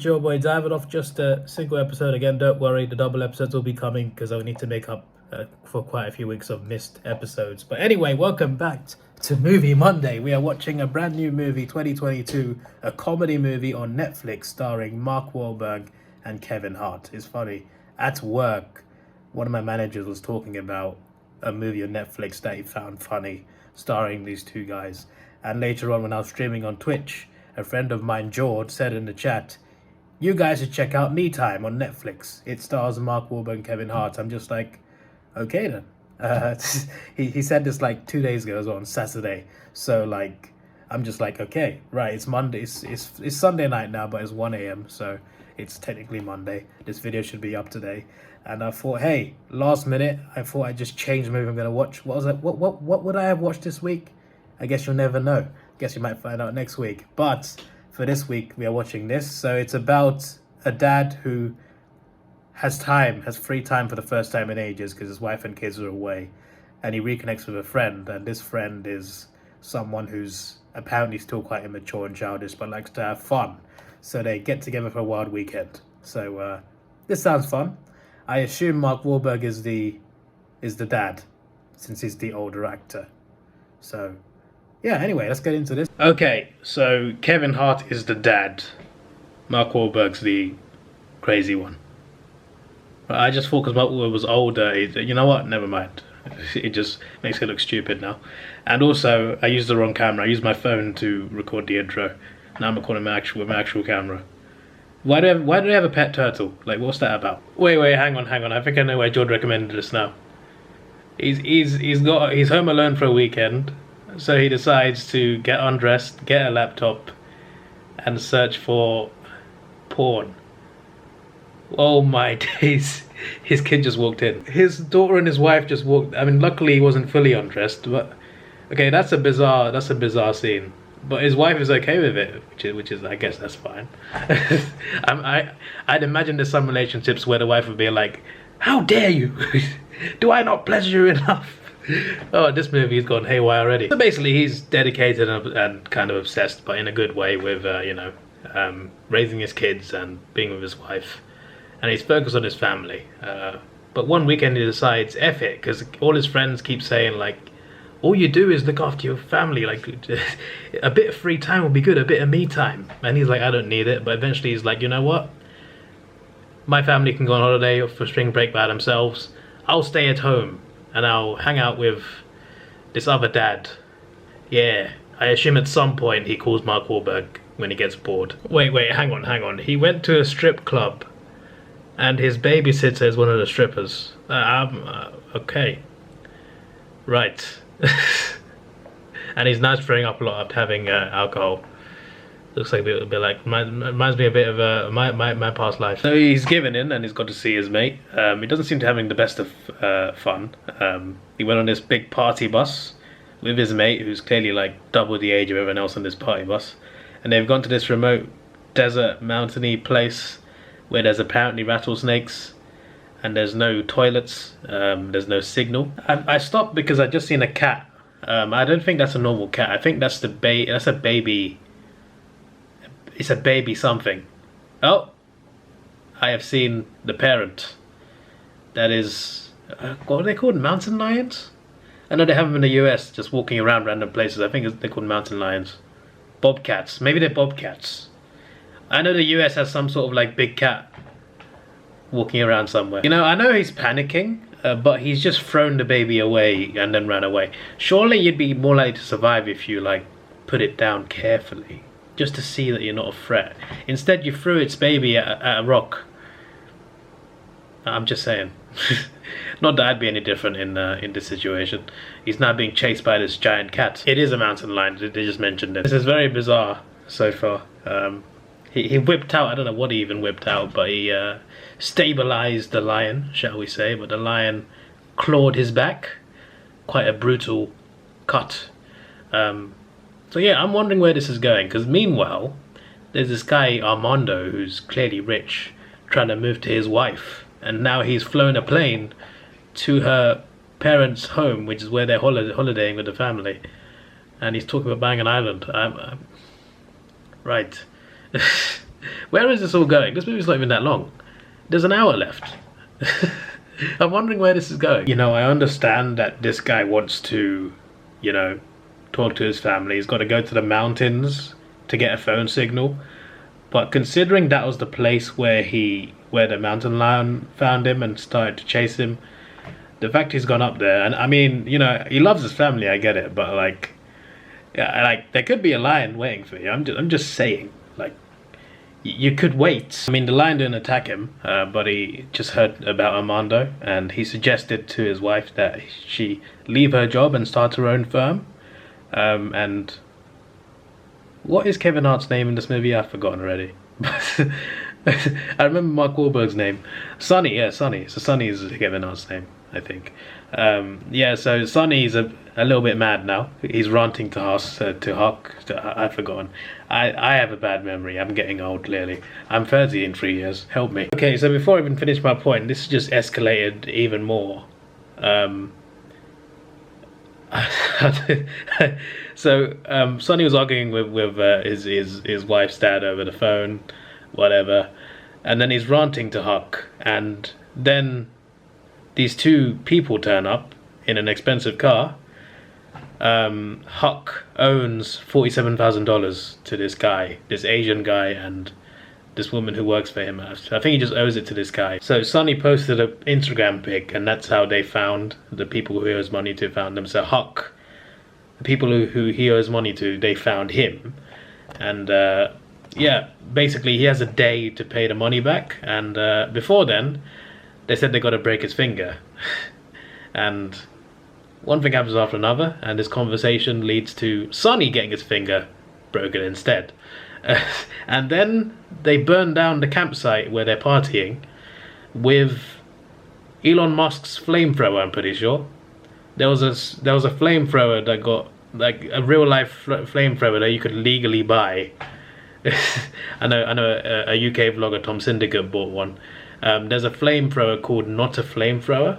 it's your boy Davidoff. Just a single episode again. Don't worry, the double episodes will be coming because I need to make up for quite a few weeks of missed episodes. But anyway, welcome back to Movie Monday. We are watching a brand new movie, 2022, a comedy movie on Netflix starring Mark Wahlberg and Kevin Hart. It's funny, at work, one of my managers was talking about a movie on Netflix that he found funny, starring these two guys. And later on, when I was streaming on Twitch, a friend of mine, George, said in the chat, "You guys should check out Me Time on Netflix. It stars Mark Wahlberg and Kevin Hart." I'm just like, okay then. He said this like 2 days ago as well, on Saturday. So like, I'm just like, okay, right, it's Monday. It's Sunday night now, but it's 1 a.m. So it's technically Monday. This video should be up today. And I thought, hey, last minute, I thought I'd just change the movie I'm going to watch. What was it? What would I have watched this week? I guess you'll never know. Guess you might find out next week. But for this week, we are watching this. So it's about a dad who has free time for the first time in ages because his wife and kids are away. And he reconnects with a friend. And this friend is someone who's apparently still quite immature and childish, but likes to have fun. So they get together for a wild weekend. So this sounds fun. I assume Mark Wahlberg is the dad, since he's the older actor. So yeah, anyway, let's get into this. Okay, so Kevin Hart is the dad. Mark Wahlberg's the crazy one. I just thought because Mark Wahlberg was older, you know what? Never mind. It just makes it look stupid now. And also, I used the wrong camera. I used my phone to record the intro. Now I'm recording with my actual camera. Why do they have a pet turtle? Like, what's that about? Wait, hang on. I think I know why George recommended this now. He's home alone for a weekend. So he decides to get undressed, get a laptop, and search for porn. Oh my days. His kid just walked in. His daughter and his wife just walked. I mean, luckily he wasn't fully undressed, but okay, that's a bizarre scene. But his wife is okay with it, which is I guess that's fine. I'd imagine there's some relationships where the wife would be like, "How dare you? Do I not pleasure you enough?" Oh, this movie's gone haywire already. So basically, he's dedicated and kind of obsessed, but in a good way, with raising his kids and being with his wife, and he's focused on his family. But one weekend he decides, F it, because all his friends keep saying like, all you do is look after your family. Like, a bit of free time will be good, a bit of me time. And he's like, I don't need it. But eventually he's like, you know what? My family can go on holiday for spring break by themselves. I'll stay at home and I'll hang out with this other dad. Yeah, I assume at some point he calls Mark Wahlberg when he gets bored. Wait, hang on. He went to a strip club and his babysitter is one of the strippers. Okay. Right. And he's now throwing up a lot after having alcohol. Looks like a bit like, reminds me a bit of my past life. So he's given in and he's got to see his mate. He doesn't seem to be having the best of fun. He went on this big party bus with his mate, who's clearly like double the age of everyone else on this party bus. And they've gone to this remote desert mountainy place where there's apparently rattlesnakes and there's no toilets, there's no signal. I stopped because I just seen a cat. I don't think that's a normal cat. I think that's a baby. It's a baby something. Oh, I have seen the parent. That is, what are they called? Mountain lions? I know they have them in the US, just walking around random places. I think they're called mountain lions. Bobcats. Maybe they're bobcats. I know the US has some sort of like big cat walking around somewhere. You know, I know he's panicking, but he's just thrown the baby away and then ran away. Surely you'd be more likely to survive if you like put it down carefully, just to see that you're not a threat. Instead, you threw its baby at a rock. I'm just saying. Not that I'd be any different in this situation. He's now being chased by this giant cat. It is a mountain lion. They just mentioned it. This is very bizarre so far. He whipped out, I don't know what he even whipped out, but he stabilized the lion, shall we say. But the lion clawed his back. Quite a brutal cut. So yeah, I'm wondering where this is going, because meanwhile, there's this guy, Armando, who's clearly rich, trying to move to his wife. And now he's flown a plane to her parents' home, which is where they're holidaying with the family. And he's talking about buying an island. Right. Where is this all going? This movie's not even that long. There's an hour left. I'm wondering where this is going. You know, I understand that this guy wants to, you know, talk to his family. He's got to go to the mountains to get a phone signal. But considering that was the place where the mountain lion found him and started to chase him, the fact he's gone up there, and I mean, you know, he loves his family, I get it, but like, yeah, like there could be a lion waiting for you. I'm just saying, like, you could wait. I mean, the lion didn't attack him, but he just heard about Armando, and he suggested to his wife that she leave her job and start her own firm. And what is Kevin Hart's name in this movie? I've forgotten already. I remember Mark Wahlberg's name. Sonny, yeah, Sonny. So Sonny is Kevin Hart's name, I think. Yeah, so Sonny's a little bit mad now. He's ranting to Huck. I've forgotten. I have a bad memory. I'm getting old, clearly. I'm 30 in 3 years. Help me. Okay, so before I even finish my point, this just escalated even more. So Sonny was arguing with his wife's dad over the phone, whatever, and then he's ranting to Huck, and then these two people turn up in an expensive car. Huck owns $47,000 to this guy, this Asian guy, and this woman who works for him. I think he just owes it to this guy. So Sonny posted an Instagram pic, and that's how they found the people who he owes money to, found them. So Huck, the people who he owes money to, they found him. And yeah, basically he has a day to pay the money back. And before then, they said they got to break his finger. And one thing happens after another, and this conversation leads to Sonny getting his finger broken instead. And then they burn down the campsite where they're partying with Elon Musk's flamethrower, I'm pretty sure. There was a flamethrower that got, like, a real life flamethrower that you could legally buy. I know a UK vlogger, Tom Syndicate, bought one. There's a flamethrower called Not a Flamethrower.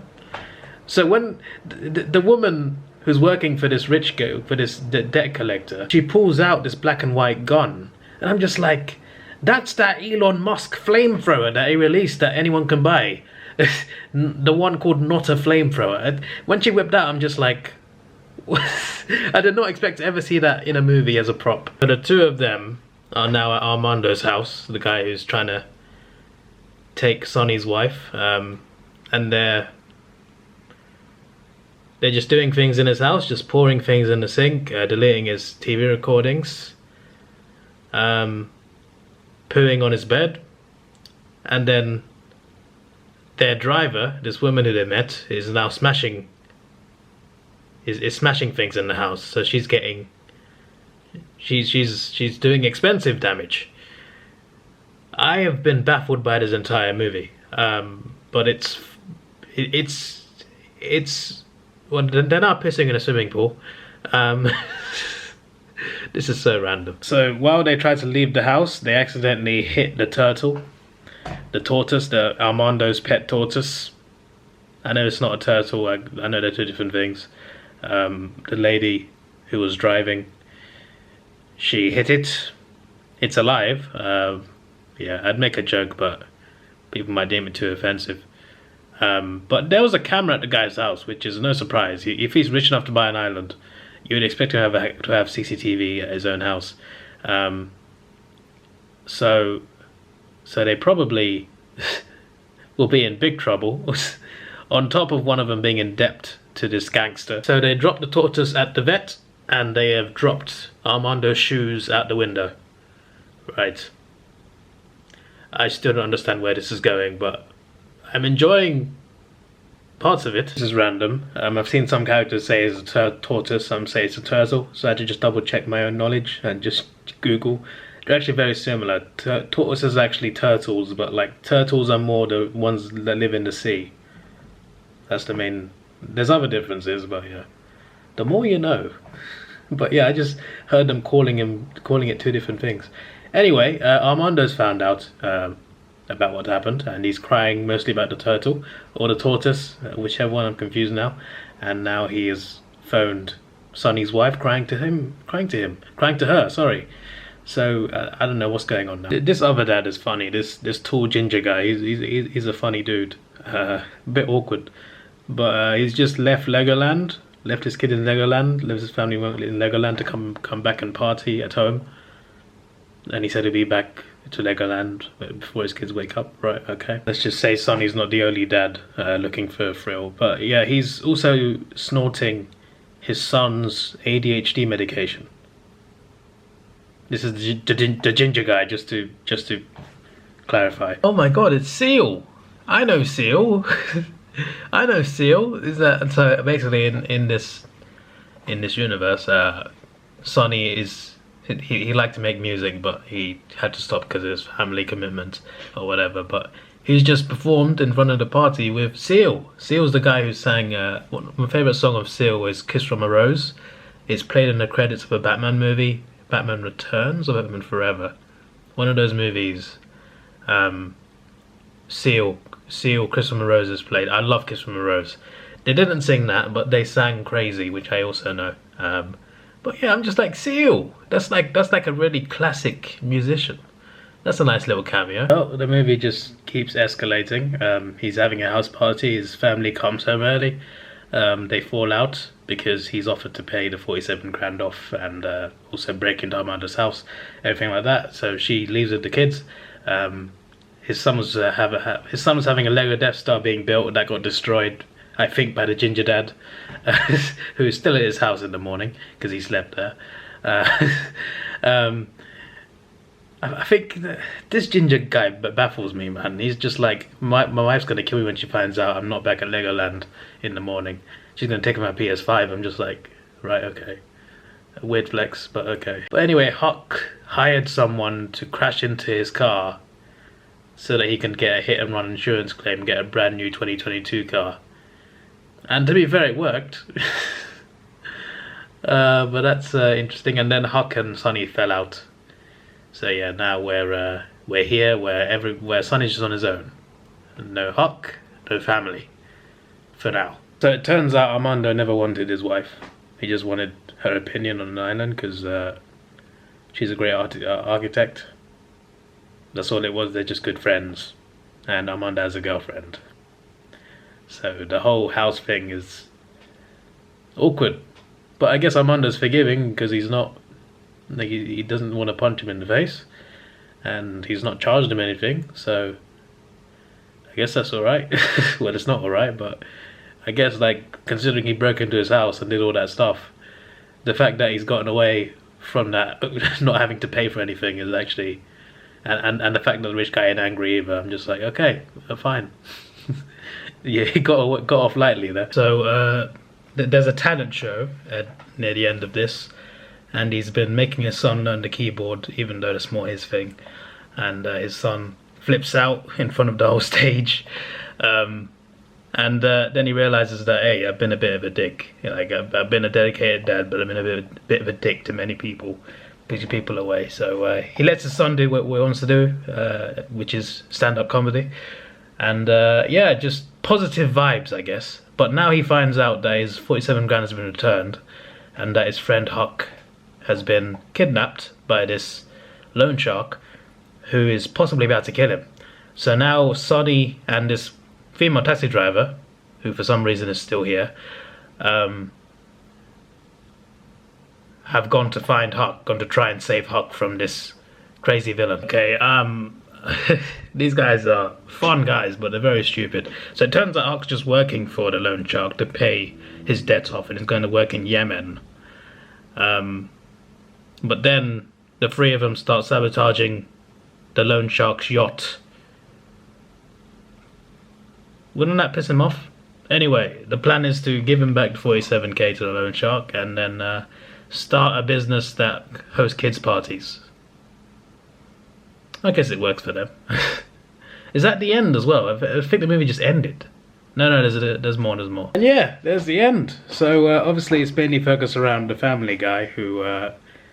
So when the woman who's working for this rich guy, for this debt collector, she pulls out this black and white gun, and I'm just like, that's that Elon Musk flamethrower that he released that anyone can buy. The one called Not a Flamethrower. When she whipped out, I'm just like, I did not expect to ever see that in a movie as a prop. But the two of them are now at Armando's house, the guy who's trying to take Sonny's wife, and they're just doing things in his house, just pouring things in the sink, deleting his TV recordings, pooing on his bed, and then their driver, this woman who they met, is now smashing things in the house. So she's getting, she's doing expensive damage. I have been baffled by this entire movie, but it's well, they're not pissing in a swimming pool. This is so random. So while they try to leave the house, they accidentally hit the turtle, the tortoise, the Armando's pet tortoise. I know it's not a turtle. I know they're two different things. The lady who was driving, she hit it. It's alive. Yeah, I'd make a joke, but people might deem it too offensive. But there was a camera at the guy's house, which is no surprise. If he's rich enough to buy an island, you would expect him to have CCTV at his own house. So they probably will be in big trouble, on top of one of them being in debt to this gangster. So they dropped the tortoise at the vet, and they have dropped Armando's shoes out the window. Right. I still don't understand where this is going, but I'm enjoying parts of it. This is random. I've seen some characters say it's a tortoise, some say it's a turtle, so I had to just double check my own knowledge and just Google. They're actually very similar. Tortoises are actually turtles, but like turtles are more the ones that live in the sea. That's the main. There's other differences, but yeah, the more you know. But yeah, I just heard them calling it two different things. Anyway, Armando's found out about what happened, and he's crying mostly about the turtle or the tortoise, whichever one. I'm confused now. And now he has phoned Sonny's wife, crying to her. Sorry, So I don't know what's going on now. This other dad is funny. This tall ginger guy. He's a funny dude. A bit awkward, but he's just left Legoland. Left his kid in Legoland. Lives his family in Legoland to come back and party at home. And he said he'll be back to Legoland before his kids wake up. Right? Okay. Let's just say Sonny's not the only dad looking for a thrill. But yeah, he's also snorting his son's ADHD medication. This is the ginger guy, just to clarify. Oh my god, it's Seal! I know Seal. I know Seal. Is that so? Basically, in this universe, Sonny is he liked to make music, but he had to stop because of his family commitments or whatever. But he's just performed in front of the party with Seal. Seal's the guy who sang. My favorite song of Seal was "Kiss from a Rose." It's played in the credits of a Batman movie. Batman Returns or Batman Forever, one of those movies. Seal, Kiss from a Rose is played. I love Kiss from a Rose. They didn't sing that, but they sang Crazy, which I also know. But yeah, I'm just like, Seal. That's like a really classic musician. That's a nice little cameo. Oh, the movie just keeps escalating. He's having a house party. His family comes home early. They fall out because he's offered to pay the 47 grand off and also break into Amanda's house, everything like that. So she leaves with the kids. His son was having a Lego Death Star being built that got destroyed, I think, by the ginger dad, who is still at his house in the morning because he slept there. I think this ginger guy baffles me, man. He's just like, my wife's gonna kill me when she finds out I'm not back at Legoland in the morning. She's gonna take my PS5. I'm just like, right, okay. A weird flex, but okay. But anyway, Huck hired someone to crash into his car so that he can get a hit and run insurance claim, get a brand new 2022 car. And to be fair, it worked. But that's interesting. And then Huck and Sonny fell out. So yeah, now we're here where Sonny's just on his own. No Huck, no family. For now. So it turns out Armando never wanted his wife. He just wanted her opinion on an island because she's a great architect. That's all it was. They're just good friends. And Armando has a girlfriend. So the whole house thing is awkward. But I guess Armando's forgiving because he's not... Like he doesn't want to punch him in the face. And he's not charged him anything. So I guess that's alright. Well, it's not alright, but... I guess, like, considering he broke into his house and did all that stuff, the fact that he's gotten away from that, not having to pay for anything, is actually, and the fact that the rich guy ain't angry either, I'm just like, okay, fine. Yeah, he got off lightly there. So there's a talent show near the end of this, and he's been making his son learn the keyboard, even though that's more his thing, and his son flips out in front of the whole stage. And then he realizes that, hey, I've been a bit of a dick. Like, I've been a dedicated dad, but I've been a bit of a dick to many people, pushing people away. So he lets his son do what he wants to do, which is stand-up comedy. And yeah, just positive vibes, I guess. But now he finds out that his 47 grand has been returned, and that his friend Huck has been kidnapped by this loan shark, who is possibly about to kill him. So now Sonny and this female taxi driver, who for some reason is still here, have gone to find Huck, gone to try and save Huck from this crazy villain. Okay, these guys are fun guys, but they're very stupid. So it turns out Huck's just working for the loan shark to pay his debts off, and he's going to work in Yemen. But then the three of them start sabotaging the loan shark's yacht. Wouldn't that piss him off? Anyway, the plan is to give him back the 47k to the loan shark and then start a business that hosts kids' parties. I guess it works for them. Is that the end as well? I think the movie just ended. No, there's more. And yeah, there's the end. So obviously it's mainly focused around the family guy who,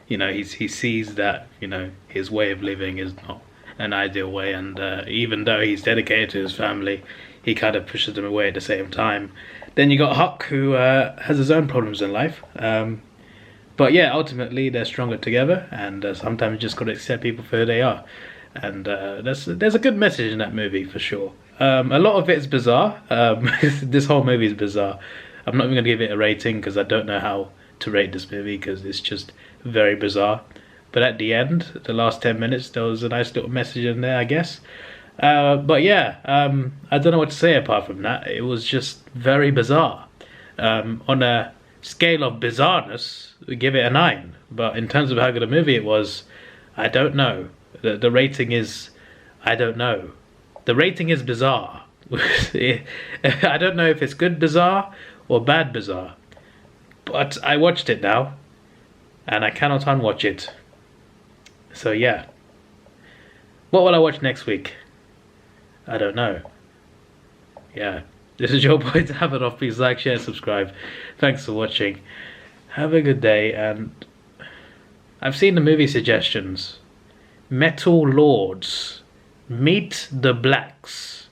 you know, he sees that, you know, his way of living is not an ideal way, and even though he's dedicated to his family, he kind of pushes them away at the same time. Then you got Huck, who has his own problems in life. But But yeah, ultimately they're stronger together, and sometimes you just gotta accept people for who they are. And there's a good message in that movie for sure. A lot of it is bizarre. This whole movie is bizarre. I'm not even gonna give it a rating because I don't know how to rate this movie because it's just very bizarre. But at the end, the last 10 minutes, there was a nice little message in there, I guess. But yeah, I don't know what to say apart from that. It was just very bizarre. On a scale of bizarreness, we give it a 9. But in terms of how good a movie it was, I don't know. The rating is, I don't know. The rating is bizarre. I don't know if it's good bizarre or bad bizarre. But I watched it now, and I cannot unwatch it. So yeah. What will I watch next week? I don't know. Yeah. This is your boy Davidoff. Please like, share, subscribe. Thanks for watching. Have a good day, and I've seen the movie suggestions. Metal Lords, Meet the Blacks,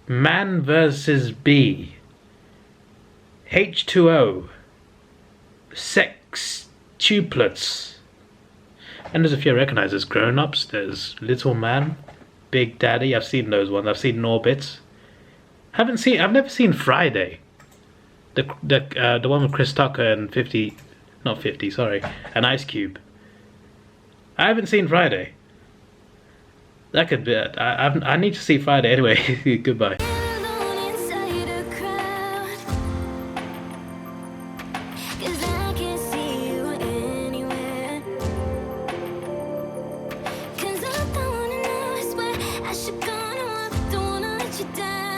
Man vs. Bee, H2O, Sextuplets. And there's a few I recognize as grown-ups. There's Little Man, Big Daddy. I've seen those ones. I've seen Norbit. I've never seen Friday. The one with Chris Tucker and and Ice Cube. I haven't seen Friday. That could be it. I need to see Friday anyway. Goodbye. I should go, no, I don't wanna let you down.